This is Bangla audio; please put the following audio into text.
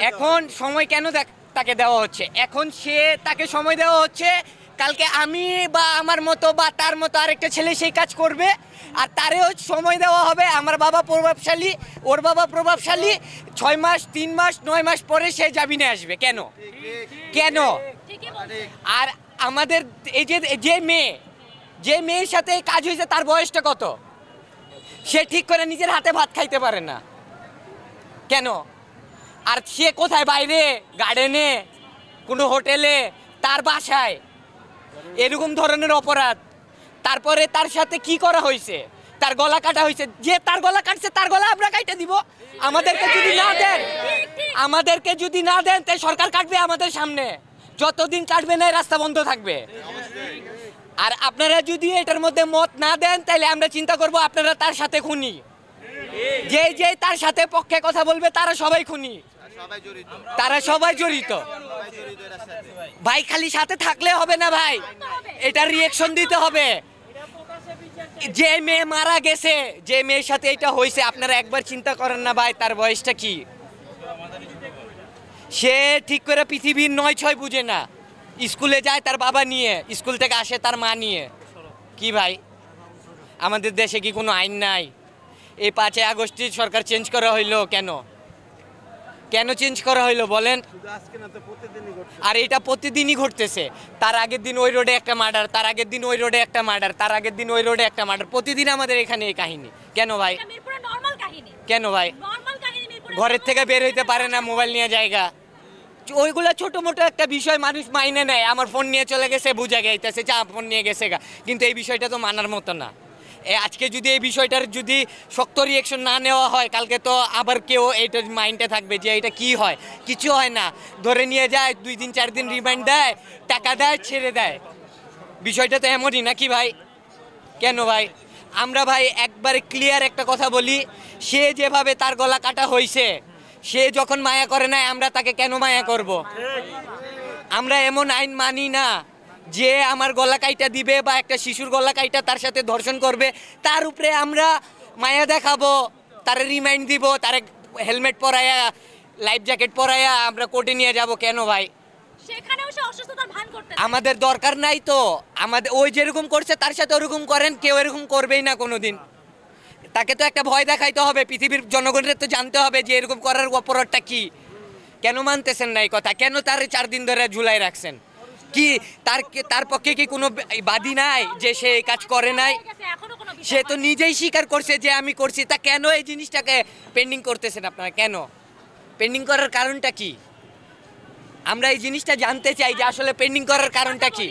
এখন সময় কেন তাকে দেওয়া হচ্ছে? এখন তাকে সময় দেওয়া হচ্ছে, কালকে আমি বা আমার মতো বা তার মতো আরেকটা ছেলে সেই কাজ করবে, আর তারেও সময় দেওয়া হবে। আমার বাবা প্রভাবশালী, ওর বাবা প্রভাবশালী, 6 মাস 3 মাস 9 মাস পরে সে জামিনে আসবে। কেন কেন? আর আমাদের এই যে মেয়ের সাথে কাজ হয়েছে তার বয়সটা কত? সে ঠিক করে নিজের হাতে ভাত খাইতে পারে না কেন? আর সে কোথায়? বাইরে, গার্ডেনে, কোনো হোটেলে, তার বাসায়, এরকম ধরনের অপরাধ। তারপরে তার সাথে কি করা হয়েছে? তার গলা কাটা হয়েছে। যে তার গলা কাটছে তার গলা আমরা কাইটা দিব? আমাদেরকে যদি না দেন তাই সরকার কাটবে আমাদের সামনে। যতদিন কাটবে না রাস্তা বন্ধ থাকবে। আর আপনারা যদি এটার মধ্যে মত না দেন তাহলে আমরা চিন্তা করব আপনারা তার সাথে খুনি। যে তার সাথে পক্ষে কথা বলবে তারা সবাই খুনি, তারা সবাই জড়িত। ভাই খালি সাথে থাকলে হবে না ভাই, এটা রিয়েকশন দিতে হবে। যে মেয়ে মারা গেছে, যে মেয়ের সাথে এটা হয়েছে, আপনারা একবার চিন্তা করেন না ভাই তার বয়সটা কি? সে ঠিক করে পৃথিবীর 9-6 বুঝে না। স্কুলে যায় তার বাবা নিয়ে, স্কুল থেকে আসে তার মা নিয়ে। কি ভাই, আমাদের দেশে কি কোনো আইন নাই? এই 5 আগস্টে সরকার চেঞ্জ করা হইলো কেন? কেন চেঞ্জ করা হইলো বলেন? আর এটা প্রতিদিনই ঘটতেছে। তার আগের দিন ওই রোডে একটা মার্ডার, তার আগের দিন ওই রোডে একটা মার্ডার, তার আগের দিন ওই রোডে একটা মার্ডার। প্রতিদিন আমাদের এখানে এই কাহিনী। কেন ভাই? কেন ভাই? ঘরের থেকে বের হইতে পারে না, মোবাইল নিয়ে জায়গা। ওইগুলো ছোট মোটো একটা বিষয় মানুষ মাইনে নেয়। আমার ফোন নিয়ে চলে গেছে, বুঝা গাইতেছে যা ফোন নিয়ে গেছে গা। কিন্তু এই বিষয়টা তো মানার মতো না। আজকে যদি এই বিষয়টার যদি শক্ত রিয়েকশন না নেওয়া হয়, কালকে তো আবার কেউ এইটা মাইন্ডে থাকবে যে এটা কি হয়। কিছু হয় না, ধরে নিয়ে যায় 2 দিন 4 দিন রিমাইন্ড দেয়, টাকা দেয়, ছেড়ে দেয়। বিষয়টা তো এমনই নাকি ভাই? কেন ভাই? আমরা ভাই একবারে ক্লিয়ার একটা কথা বলি, সে যেভাবে তার গলা কাটা হয়েছে, সে যখন মায়া করে না, আমরা তাকে কেন মায়া করব? আমরা এমন আইন মানি না যে আমার গলা কাইটা দিবে বা একটা শিশুর গলা কাইটা তার সাথে ধর্ষণ করবে তার উপরে আমরা মায়া দেখাবো, তারে রিমাইন্ড দিব, তারে হেলমেট পরাইয়া, লাইফ জ্যাকেট পরাইয়া আমরা কোর্টে নিয়ে যাব। কেন ভাই? আমাদের দরকার নাই তো। আমাদের ওই যেরকম করছে তার সাথে ওরকম করেন, কেউ এরকম করবেই না কোনোদিন। তাকে তো একটা ভয় দেখাইতে হবে, পৃথিবীর জনগণের তো জানতে হবে যে এরকম করার অপরাধটা কি। কেন মানতেছেন না এই কথা? কেন তার 4 দিন ধরে ঝুলাই রাখছেন? কি তার পক্ষে কি কোনো বাদী নাই যে সে এই কাজ করে নাই? সে তো নিজেই স্বীকার করছে যে আমি করছি। তা কেন এই জিনিসটাকে পেন্ডিং করতেছেন আপনারা? কেন পেন্ডিং করার কারণটা কি? আমরা এই জিনিসটা জানতে চাই যে আসলে পেন্ডিং করার কারণটা কি।